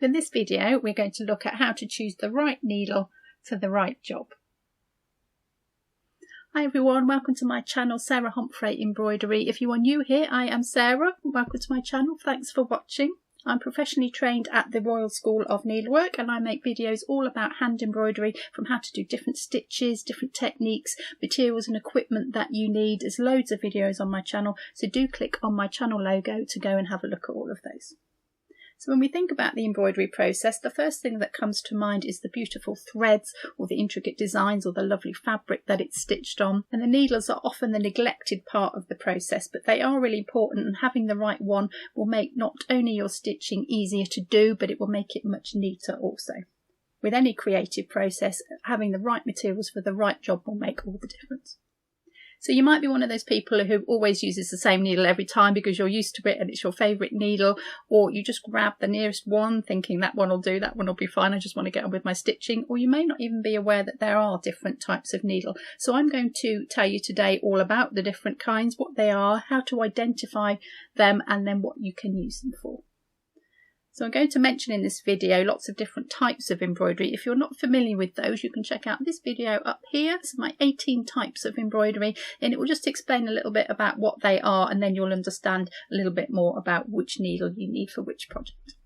In this video we're going to look at how to choose the right needle for the right job. Hi everyone, welcome to my channel, Sarah Homfray Embroidery. If you are new here, I am Sarah. Welcome to my channel, thanks for watching. I'm professionally trained at the Royal School of Needlework and I make videos all about hand embroidery, from how to do different stitches, different techniques, materials and equipment that you need. There's loads of videos on my channel, so do click on my channel logo to go and have a look at all of those. So when we think about the embroidery process, the first thing that comes to mind is the beautiful threads or the intricate designs or the lovely fabric that it's stitched on. And the needles are often the neglected part of the process, but they are really important, and having the right one will make not only your stitching easier to do, but it will make it much neater also. With any creative process, having the right materials for the right job will make all the difference. So you might be one of those people who always uses the same needle every time because you're used to it and it's your favourite needle, or you just grab the nearest one thinking that one will do, that one will be fine, I just want to get on with my stitching. Or you may not even be aware that there are different types of needle. So I'm going to tell you today all about the different kinds, what they are, how to identify them, and then what you can use them for. So I'm going to mention in this video lots of different types of embroidery. If you're not familiar with those, you can check out this video up here. It's my 18 types of embroidery, and it will just explain a little bit about what they are, and then you'll understand a little bit more about which needle you need for which project.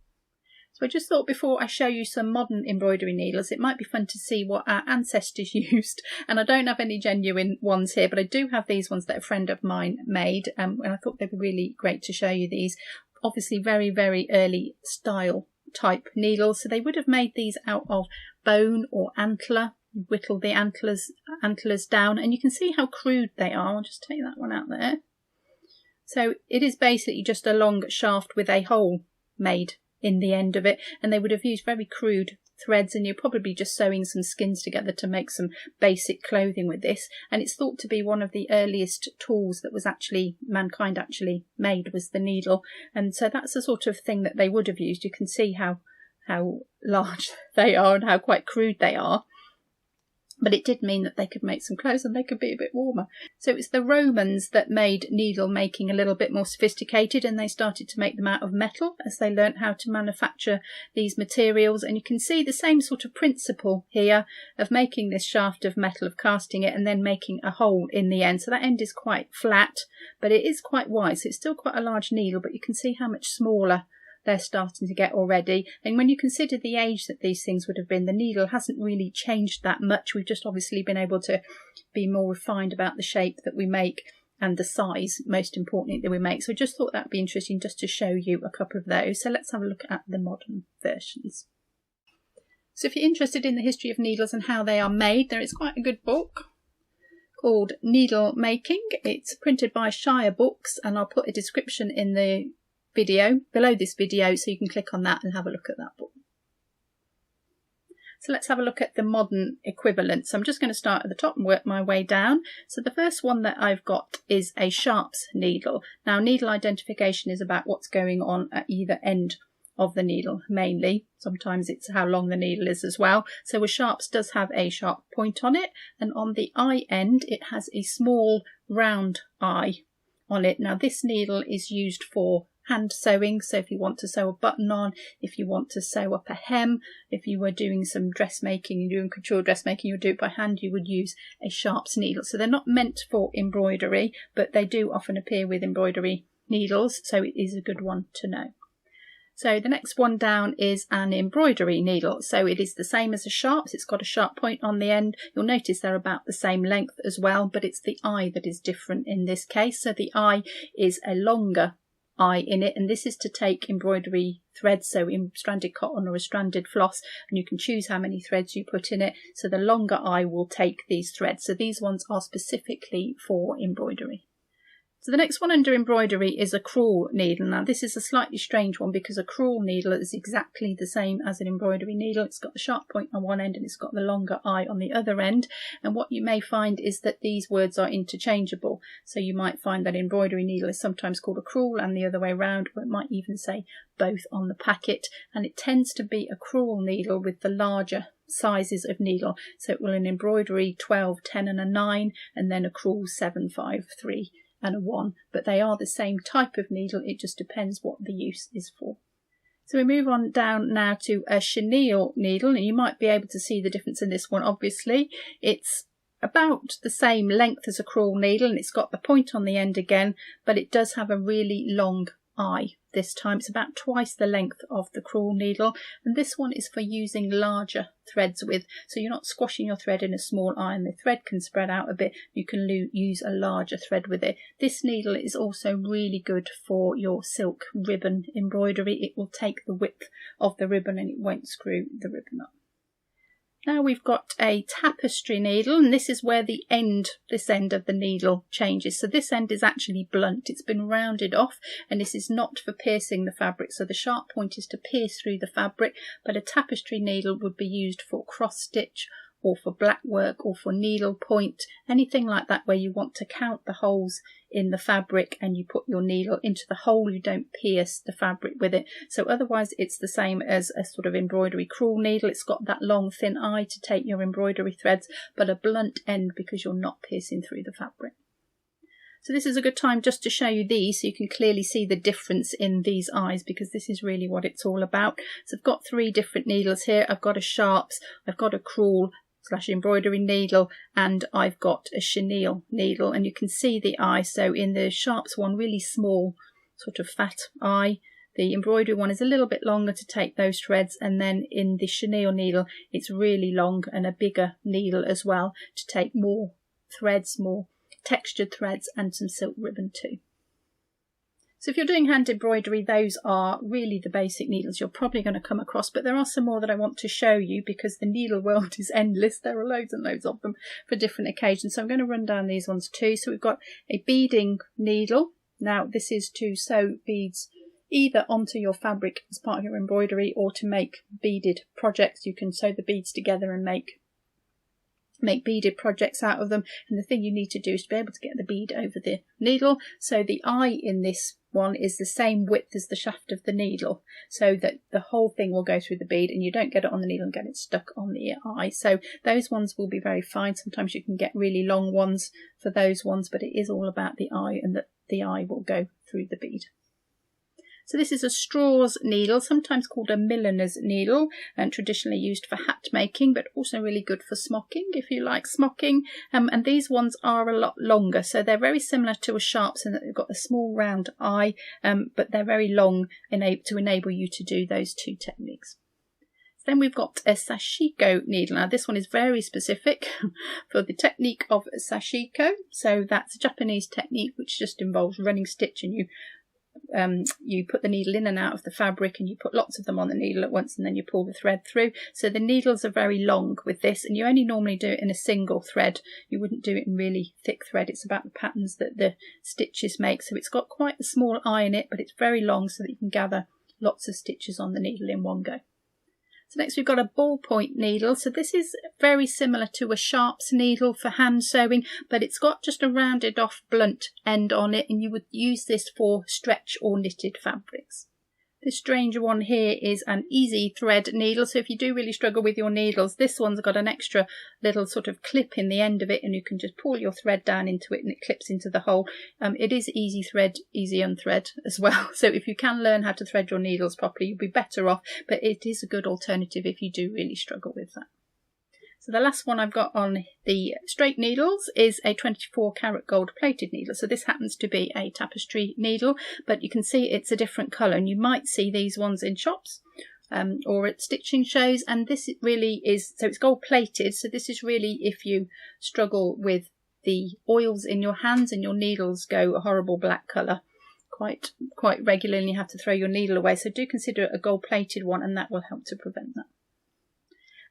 So I just thought before I show you some modern embroidery needles, it might be fun to see what our ancestors used. And I don't have any genuine ones here, but I do have these ones that a friend of mine made, and I thought they'd be really great to show you these. Obviously very, very early style type needles. So they would have made these out of bone or antler. You whittle the antlers down, and you can see how crude they are. I'll just take that one out there. So it is basically just a long shaft with a hole made in the end of it, and they would have used very crude threads, and you're probably just sewing some skins together to make some basic clothing with this. And it's thought to be one of the earliest tools that was actually mankind actually made, was the needle. And so that's the sort of thing that they would have used. You can see how large they are and how quite crude they are. But it did mean that they could make some clothes and they could be a bit warmer. So it's the Romans that made needle making a little bit more sophisticated, and they started to make them out of metal as they learnt how to manufacture these materials. And you can see the same sort of principle here of making this shaft of metal, of casting it and then making a hole in the end. So that end is quite flat, but it is quite wide. So it's still quite a large needle, but you can see how much smaller they're starting to get already. And when you consider the age that these things would have been, the needle hasn't really changed that much. We've just obviously been able to be more refined about the shape that we make and the size, most importantly, that we make. So I just thought that'd be interesting just to show you a couple of those. So let's have a look at the modern versions. So if you're interested in the history of needles and how they are made, there is quite a good book called Needlemaking. It's printed by Shire Books, and I'll put a description in the video below this video so you can click on that and have a look at that book. So let's have a look at the modern equivalent. So I'm just going to start at the top and work my way down. So the first one that I've got is a sharps needle. Now needle identification is about what's going on at either end of the needle mainly. Sometimes it's how long the needle is as well. So a sharps does have a sharp point on it, and on the eye end it has a small round eye on it. Now this needle is used for hand sewing, so if you want to sew a button on, if you want to sew up a hem, if you were doing some dressmaking, you're doing couture dressmaking, you would do it by hand, you would use a sharps needle. So they're not meant for embroidery, but they do often appear with embroidery needles, so it is a good one to know. So the next one down is an embroidery needle. So it is the same as a sharps. It's got a sharp point on the end. You'll notice they're about the same length as well, but it's the eye that is different in this case. So the eye is a longer eye in it, and this is to take embroidery threads, so in stranded cotton or a stranded floss, and you can choose how many threads you put in it. So the longer eye will take these threads. So these ones are specifically for embroidery. So the next one under embroidery is a crewel needle. Now this is a slightly strange one because a crewel needle is exactly the same as an embroidery needle. It's got the sharp point on one end and it's got the longer eye on the other end. And what you may find is that these words are interchangeable. So you might find that embroidery needle is sometimes called a crewel and the other way around, or it might even say both on the packet. And it tends to be a crewel needle with the larger sizes of needle. So it will an embroidery 12, 10 and a 9, and then a crewel 7, 5, 3 and a 1, but they are the same type of needle. It just depends what the use is for. So we move on down now to a chenille needle, and you might be able to see the difference in this one. Obviously, it's about the same length as a crewel needle, and it's got the point on the end again, but it does have a really long eye this time. It's about twice the length of the crewel needle, and this one is for using larger threads with, so you're not squashing your thread in a small eye and the thread can spread out a bit. You can use a larger thread with it. This needle is also really good for your silk ribbon embroidery. It will take the width of the ribbon and it won't screw the ribbon up. Now we've got a tapestry needle, and this is where this end of the needle changes. So this end is actually blunt. It's been rounded off, and this is not for piercing the fabric. So the sharp point is to pierce through the fabric, but a tapestry needle would be used for cross stitch or for black work or for needlepoint, anything like that where you want to count the holes in the fabric and you put your needle into the hole, you don't pierce the fabric with it. So otherwise it's the same as a sort of embroidery crewel needle. It's got that long thin eye to take your embroidery threads, but a blunt end because you're not piercing through the fabric. So this is a good time just to show you these so you can clearly see the difference in these eyes, because this is really what it's all about. So I've got 3 different needles here. I've got a sharps, I've got a crewel / embroidery needle, and I've got a chenille needle, and you can see the eye. So in the sharps one, really small sort of fat eye. The embroidery one is a little bit longer to take those threads, and then in the chenille needle it's really long and a bigger needle as well to take more threads, more textured threads, and some silk ribbon too. So if you're doing hand embroidery, those are really the basic needles you're probably going to come across, but there are some more that I want to show you because the needle world is endless. There are loads and loads of them for different occasions, so I'm going to run down these ones too. So we've got a beading needle. Now this is to sew beads either onto your fabric as part of your embroidery or to make beaded projects. You can sew the beads together and make beaded projects out of them, and the thing you need to do is to be able to get the bead over the needle. So the eye in this one is the same width as the shaft of the needle, so that the whole thing will go through the bead and you don't get it on the needle and get it stuck on the eye. So those ones will be very fine. Sometimes you can get really long ones for those ones, but it is all about the eye and that the eye will go through the bead. So this is a straws needle, sometimes called a milliner's needle, and traditionally used for hat making, but also really good for smocking if you like smocking. And these ones are a lot longer, so they're very similar to a sharps in that they've got a small round eye, but they're very long to enable you to do those 2 techniques. Then we've got a sashiko needle. Now this one is very specific for the technique of sashiko. So that's a Japanese technique which just involves running stitch, and you put the needle in and out of the fabric, and you put lots of them on the needle at once, and then you pull the thread through. So the needles are very long with this, and you only normally do it in a single thread. You wouldn't do it in really thick thread. It's about the patterns that the stitches make. So it's got quite a small eye in it, but it's very long so that you can gather lots of stitches on the needle in one go. So next we've got a ballpoint needle. So this is very similar to a sharps needle for hand sewing, but it's got just a rounded off blunt end on it, and you would use this for stretch or knitted fabrics. This stranger one here is an easy thread needle, so if you do really struggle with your needles, this one's got an extra little sort of clip in the end of it, and you can just pull your thread down into it and it clips into the hole. It is easy thread, easy unthread as well, so if you can learn how to thread your needles properly, you'll be better off, but it is a good alternative if you do really struggle with that. So the last one I've got on the straight needles is a 24 karat gold plated needle. So this happens to be a tapestry needle, but you can see it's a different colour, and you might see these ones in shops or at stitching shows. And this really is, so it's gold plated. So this is really if you struggle with the oils in your hands and your needles go a horrible black colour quite regularly and you have to throw your needle away. So do consider it a gold plated one, and that will help to prevent that.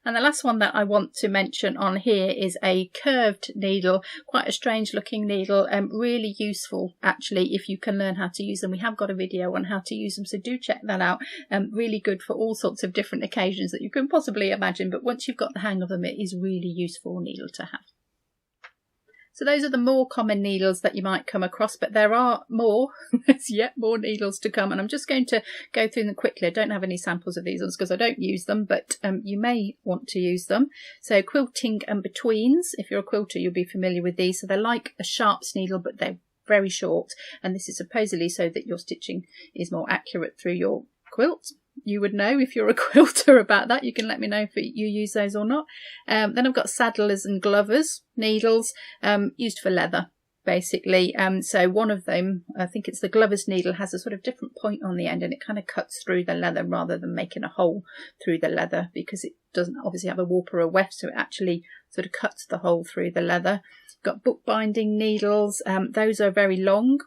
And the last one that I want to mention on here is a curved needle, quite a strange looking needle, really useful actually if you can learn how to use them. We have got a video on how to use them, so do check that out. Really good for all sorts of different occasions that you can possibly imagine, but once you've got the hang of them, it is really useful needle to have. So those are the more common needles that you might come across, but there are more, there's yet more needles to come, and I'm just going to go through them quickly. I don't have any samples of these ones because I don't use them, but you may want to use them. So quilting and betweens, if you're a quilter you'll be familiar with these. So they're like a sharps needle, but they're very short, and this is supposedly so that your stitching is more accurate through your quilt. you would know if you're a quilter about that. You can let me know if you use those or not. Then I've got saddlers and glovers needles, used for leather, basically. So one of them, I think it's the glover's needle, has a sort of different point on the end, and it kind of cuts through the leather rather than making a hole through the leather, because it doesn't obviously have a warp or a weft, so it actually sort of cuts the hole through the leather. Got bookbinding needles. Those are very long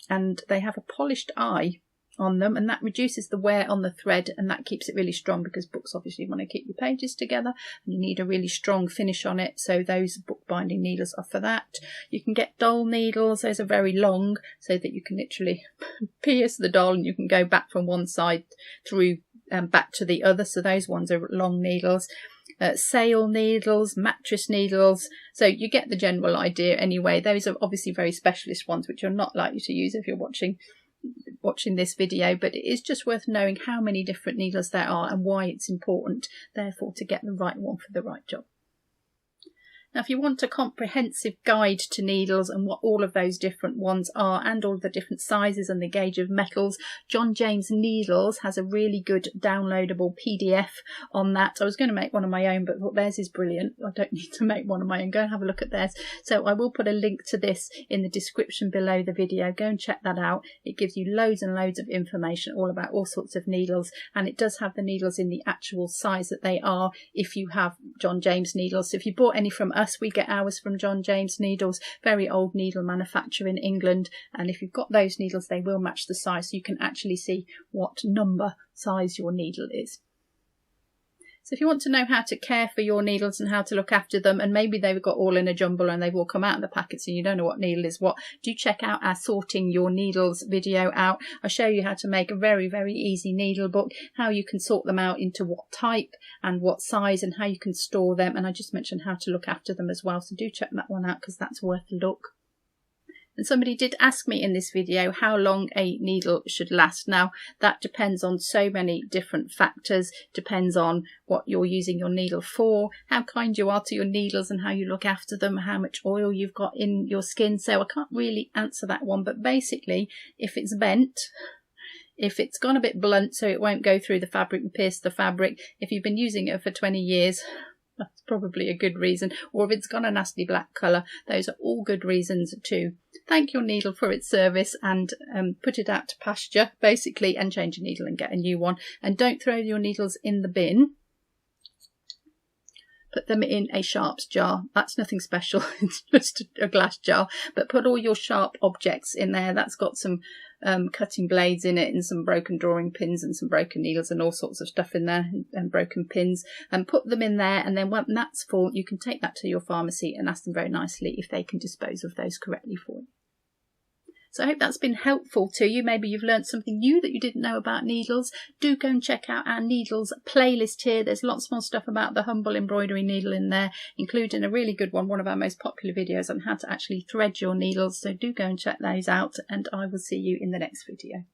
and they have a polished eye on them, and that reduces the wear on the thread, and that keeps it really strong, because books obviously want to keep your pages together and you need a really strong finish on it. So those bookbinding needles are for that. You can get doll needles. Those are very long, so that you can literally pierce the doll and you can go back from one side through back to the other. So those ones are long needles. Sail needles, mattress needles, so you get the general idea anyway. Those are obviously very specialist ones which you're not likely to use if you're watching this video, but it is just worth knowing how many different needles there are and why it's important, therefore, to get the right one for the right job. Now, if you want a comprehensive guide to needles and what all of those different ones are, and all of the different sizes and the gauge of metals, John James Needles has a really good downloadable PDF on that. I was going to make one of my own, but theirs is brilliant. I don't need to make one of my own. Go and have a look at theirs. So I will put a link to this in the description below the video. Go and check that out. It gives you loads and loads of information all about all sorts of needles, and it does have the needles in the actual size that they are if you have John James Needles. So if you bought any from us, we get ours from John James Needles, very old needle manufacturer in England, and if you've got those needles they will match the size, so you can actually see what number size your needle is. So if you want to know how to care for your needles and how to look after them, and maybe they've got all in a jumble and they've all come out of the packets and you don't know what needle is what, do check out our sorting your needles video out. I show you how to make a very, very easy needle book, how you can sort them out into what type and what size, and how you can store them. And I just mentioned how to look after them as well, so do check that one out because that's worth a look. And somebody did ask me in this video how long a needle should last. Now, that depends on so many different factors. Depends on what you're using your needle for, how kind you are to your needles and how you look after them, how much oil you've got in your skin. So I can't really answer that one, but basically, if it's bent, if it's gone a bit blunt so it won't go through the fabric and pierce the fabric, if you've been using it for 20 years, that's probably a good reason. Or if it's got a nasty black colour, those are all good reasons to thank your needle for its service and put it out to pasture, basically, and change your needle and get a new one. And don't throw your needles in the bin. Put them in a sharps jar. That's nothing special, it's just a glass jar. But put all your sharp objects in there. That's got some cutting blades in it and some broken drawing pins and some broken needles and all sorts of stuff in there, and broken pins, and put them in there. And then when that's full, you can take that to your pharmacy and ask them very nicely if they can dispose of those correctly for you. So I hope that's been helpful to you. Maybe you've learned something new that you didn't know about needles. Do go and check out our needles playlist here. There's lots more stuff about the humble embroidery needle in there, including a really good one of our most popular videos on how to actually thread your needles. So do go and check those out, and I will see you in the next video.